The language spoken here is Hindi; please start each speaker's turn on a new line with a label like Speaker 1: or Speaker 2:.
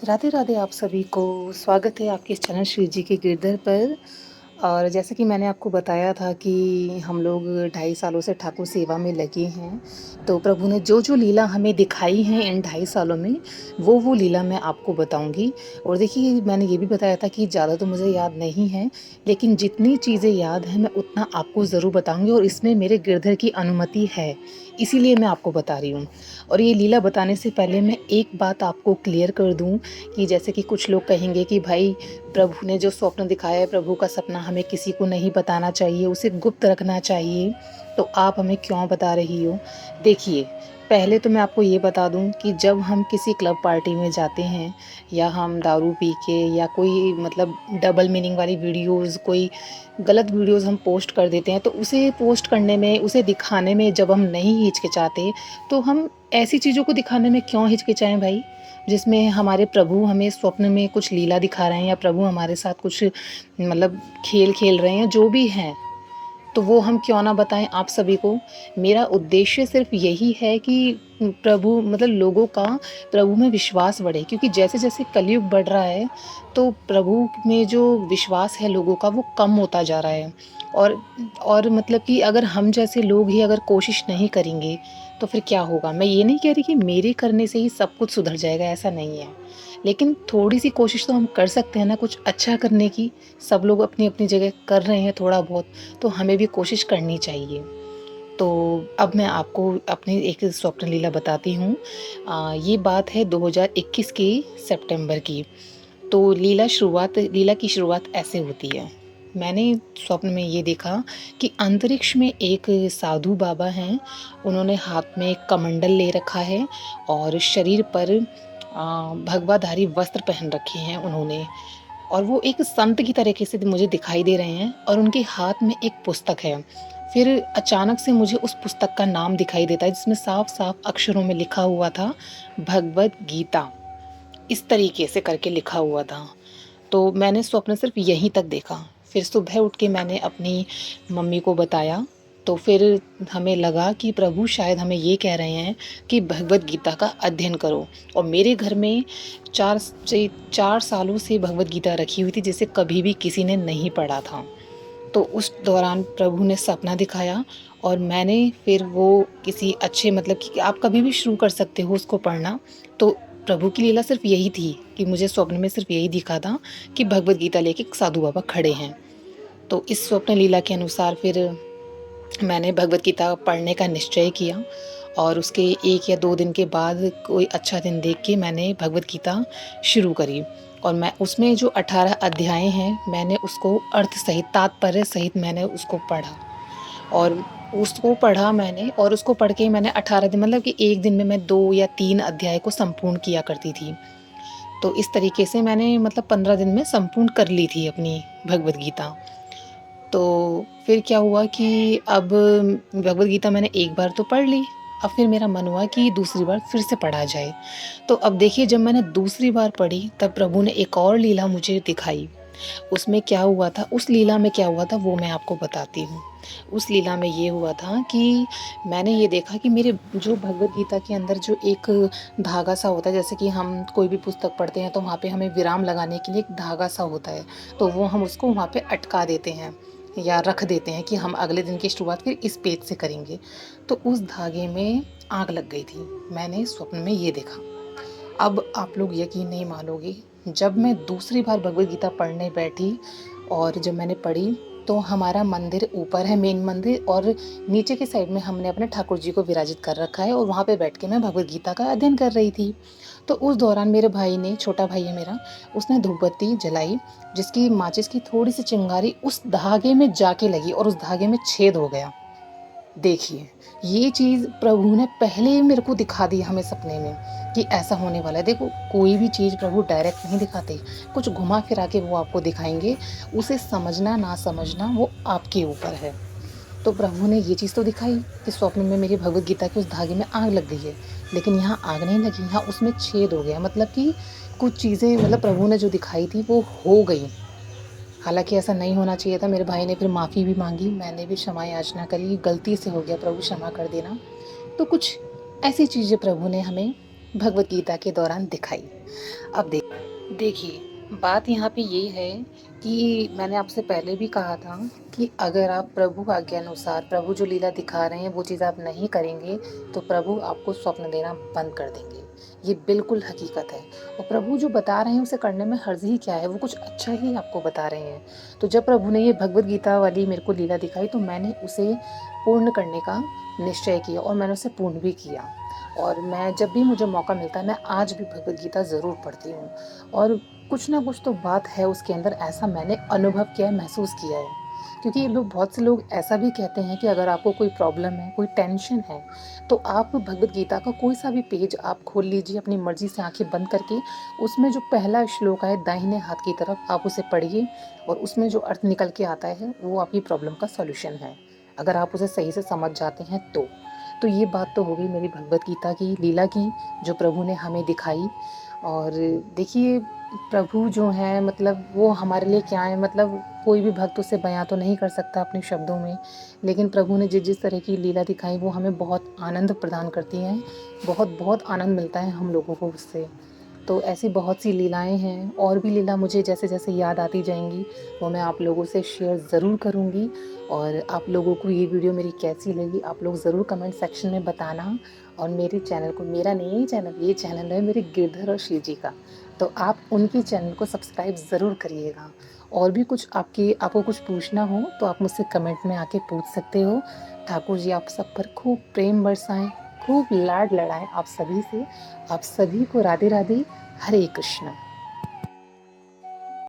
Speaker 1: राधे राधे आप सभी को। स्वागत है आपके इस चैनल श्री जी के गिरधर पर। और जैसे कि मैंने आपको बताया था कि हम लोग 2.5 सालों से ठाकुर सेवा में लगे हैं। तो प्रभु ने जो जो लीला हमें दिखाई हैं इन 2.5 सालों में, वो लीला मैं आपको बताऊंगी। और देखिए, मैंने ये भी बताया था कि ज़्यादा तो मुझे याद नहीं है, लेकिन जितनी चीज़ें याद हैं मैं उतना आपको ज़रूर बताऊंगी। और इसमें मेरे गिरधर की अनुमति है, इसीलिए मैं आपको बता रही हूँ। और ये लीला बताने से पहले मैं एक बात आपको क्लियर कर दूँ कि जैसे कि कुछ लोग कहेंगे कि भाई, प्रभु ने जो स्वप्न दिखाया है, प्रभु का सपना हमें किसी को नहीं बताना चाहिए, उसे गुप्त रखना चाहिए, तो आप हमें क्यों बता रही हो? देखिए, पहले तो मैं आपको ये बता दूं कि जब हम किसी क्लब पार्टी में जाते हैं, या हम दारू पी के, या कोई मतलब डबल मीनिंग वाली वीडियोस, कोई गलत वीडियोस हम पोस्ट कर देते हैं, तो उसे पोस्ट करने में, उसे दिखाने में जब हम नहीं हिचकिचाते, तो हम ऐसी चीज़ों को दिखाने में क्यों हिचकिचाएं भाई? जिसमें हमारे प्रभु हमें स्वप्न में कुछ लीला दिखा रहे हैं, या प्रभु हमारे साथ कुछ मतलब खेल खेल रहे हैं, जो भी हैं, तो वो हम क्यों ना बताएं आप सभी को। मेरा उद्देश्य सिर्फ यही है कि प्रभु मतलब लोगों का प्रभु में विश्वास बढ़े, क्योंकि जैसे जैसे कलयुग बढ़ रहा है, तो प्रभु में जो विश्वास है लोगों का, वो कम होता जा रहा है। और और मतलब कि अगर हम जैसे लोग ही अगर कोशिश नहीं करेंगे, तो फिर क्या होगा? मैं ये नहीं कह रही कि मेरे करने से ही सब कुछ सुधर जाएगा, ऐसा नहीं है। लेकिन थोड़ी सी कोशिश तो हम कर सकते हैं ना, कुछ अच्छा करने की। सब लोग अपनी अपनी जगह कर रहे हैं थोड़ा बहुत, तो हमें भी कोशिश करनी चाहिए। तो अब मैं आपको अपनी एक स्वप्न लीला बताती हूँ। ये बात है 2021 के सितंबर की। तो लीला की शुरुआत ऐसे होती है। मैंने स्वप्न में ये देखा कि अंतरिक्ष में एक साधु बाबा हैं। उन्होंने हाथ में कमंडल ले रखा है, और शरीर पर भगवाधारी वस्त्र पहन रखे हैं उन्होंने। और वो एक संत की तरीके से मुझे दिखाई दे रहे हैं, और उनके हाथ में एक पुस्तक है। फिर अचानक से मुझे उस पुस्तक का नाम दिखाई देता है, जिसमें साफ साफ अक्षरों में लिखा हुआ था, भगवद गीता, इस तरीके से करके लिखा हुआ था। तो मैंने स्वप्न सिर्फ यहीं तक देखा। फिर सुबह उठ के मैंने अपनी मम्मी को बताया। तो फिर हमें लगा कि प्रभु शायद हमें ये कह रहे हैं कि भगवद गीता का अध्ययन करो। और मेरे घर में 4 सालों से भगवद गीता रखी हुई थी, जिसे कभी भी किसी ने नहीं पढ़ा था। तो उस दौरान प्रभु ने सपना दिखाया, और मैंने फिर वो किसी अच्छे मतलब कि आप कभी भी शुरू कर सकते हो उसको पढ़ना। तो प्रभु की लीला सिर्फ यही थी कि मुझे स्वप्न में सिर्फ यही दिखा था कि भगवद गीता लेके एक साधु बाबा खड़े हैं। तो इस स्वप्न लीला के अनुसार फिर मैंने भगवद गीता पढ़ने का निश्चय किया। और उसके 1 या 2 दिन के बाद कोई अच्छा दिन देख के मैंने भगवद गीता शुरू करी। और मैं उसमें जो 18 अध्याय हैं, मैंने उसको अर्थ सहित, तात्पर्य सहित मैंने उसको पढ़ा। और उसको पढ़ा मैंने, और उसको पढ़ के मैंने 18 दिन, मतलब कि एक दिन में मैं 2 या 3 अध्याय को संपूर्ण किया करती थी। तो इस तरीके से मैंने मतलब 15 दिन में संपूर्ण कर ली थी अपनी भगवद गीता। तो फिर क्या हुआ कि अब भगवद गीता मैंने एक बार तो पढ़ ली। अब फिर मेरा मन हुआ कि दूसरी बार फिर से पढ़ा जाए। तो अब देखिए, जब मैंने दूसरी बार पढ़ी, तब प्रभु ने एक और लीला मुझे दिखाई। उसमें क्या हुआ था, उस लीला में क्या हुआ था, वो मैं आपको बताती हूँ। उस लीला में ये हुआ था कि मैंने ये देखा कि मेरे जो भगवद गीता के अंदर जो एक धागा सा होता है, जैसे कि हम कोई भी पुस्तक पढ़ते हैं तो वहाँ पे हमें विराम लगाने के लिए एक धागा सा होता है, तो वो हम उसको वहाँ पे अटका देते हैं या रख देते हैं कि हम अगले दिन की शुरुआत फिर इस पेज से करेंगे। तो उस धागे में आग लग गई थी। मैंने स्वप्न में ये देखा। अब आप लोग यकीन नहीं मानोगे, जब मैं दूसरी बार भगवद गीता पढ़ने बैठी, और जब मैंने पढ़ी, तो हमारा मंदिर ऊपर है, मेन मंदिर, और नीचे की साइड में हमने अपने ठाकुर जी को विराजित कर रखा है, और वहाँ पे बैठ के मैं भगवद गीता का अध्ययन कर रही थी। तो उस दौरान मेरे भाई ने, छोटा भाई है मेरा, उसने धूपबत्ती जलाई, जिसकी माचिस की थोड़ी सी चिंगारी उस धागे में जाके लगी, और उस धागे में छेद हो गया। देखिए, ये चीज़ प्रभु ने पहले ही मेरे को दिखा दी हमें सपने में कि ऐसा होने वाला है। देखो, कोई भी चीज़ प्रभु डायरेक्ट नहीं दिखाते, कुछ घुमा फिरा के वो आपको दिखाएंगे। उसे समझना ना समझना वो आपके ऊपर है। तो प्रभु ने ये चीज़ तो दिखाई कि स्वप्न में मेरी भगवद गीता के उस धागे में आग लग गई है, लेकिन यहाँ आग नहीं लगी, यहाँ उसमें छेद हो गया। मतलब कि कुछ चीज़ें, मतलब प्रभु ने जो दिखाई थी वो हो गई। हालाँकि ऐसा नहीं होना चाहिए था। मेरे भाई ने फिर माफ़ी भी माँगी, मैंने भी क्षमा याचना करी, गलती से हो गया प्रभु क्षमा कर देना। तो कुछ ऐसी चीज़ें प्रभु ने हमें भगवद गीता के दौरान दिखाई। अब देखिए, बात यहाँ पे ये है कि मैंने आपसे पहले भी कहा था कि अगर आप प्रभु आज्ञानुसार प्रभु जो लीला दिखा रहे हैं वो चीज़ आप नहीं करेंगे, तो प्रभु आपको स्वप्न देना बंद कर देंगे। ये बिल्कुल हकीकत है। और प्रभु जो बता रहे हैं उसे करने में हर्ज़ ही क्या है? वो कुछ अच्छा ही आपको बता रहे हैं। तो जब प्रभु ने ये भगवद गीता वाली मेरे को लीला दिखाई, तो मैंने उसे पूर्ण करने का निश्चय किया और मैंने उसे पूर्ण भी किया। और मैं जब भी मुझे मौका मिलता है, मैं आज भी भगवद गीता ज़रूर पढ़ती हूँ। और कुछ ना कुछ तो बात है उसके अंदर, ऐसा मैंने अनुभव किया है, महसूस किया है। क्योंकि ये लोग, बहुत से लोग ऐसा भी कहते हैं कि अगर आपको कोई प्रॉब्लम है, कोई टेंशन है, तो आप भगवद गीता का कोई सा भी पेज आप खोल लीजिए अपनी मर्ज़ी से आँखें बंद करके, उसमें जो पहला श्लोक है दाहिने हाथ की तरफ, आप उसे पढ़िए और उसमें जो अर्थ निकल के आता है, वो आपकी प्रॉब्लम का सॉल्यूशन है। अगर आप उसे सही से समझ जाते हैं तो। तो ये बात तो हो गई मेरी भगवद गीता की लीला की, जो प्रभु ने हमें दिखाई। और देखिए, प्रभु जो हैं मतलब वो हमारे लिए क्या है, मतलब कोई भी भक्त उसे बयां तो नहीं कर सकता अपने शब्दों में, लेकिन प्रभु ने जिस जिस तरह की लीला दिखाई वो हमें बहुत आनंद प्रदान करती हैं। बहुत बहुत आनंद मिलता है हम लोगों को उससे। तो ऐसी बहुत सी लीलाएं हैं, और भी लीला मुझे जैसे जैसे याद आती जाएंगी वो मैं आप लोगों से शेयर ज़रूर करूँगी। और आप लोगों को ये वीडियो मेरी कैसी लगी आप लोग ज़रूर कमेंट सेक्शन में बताना। और मेरे चैनल को, मेरा नहीं है चैनल, ये चैनल है मेरे गिरधर और शिव जी का, तो आप उनके चैनल को सब्सक्राइब ज़रूर करिएगा। और भी कुछ आपको कुछ पूछना हो तो आप मुझसे कमेंट में आके पूछ सकते हो। ठाकुर जी आप सब पर खूब प्रेम बरसाएं, खूब लाड लड़ाएं आप सभी से। आप सभी को राधे राधे, हरे कृष्णा।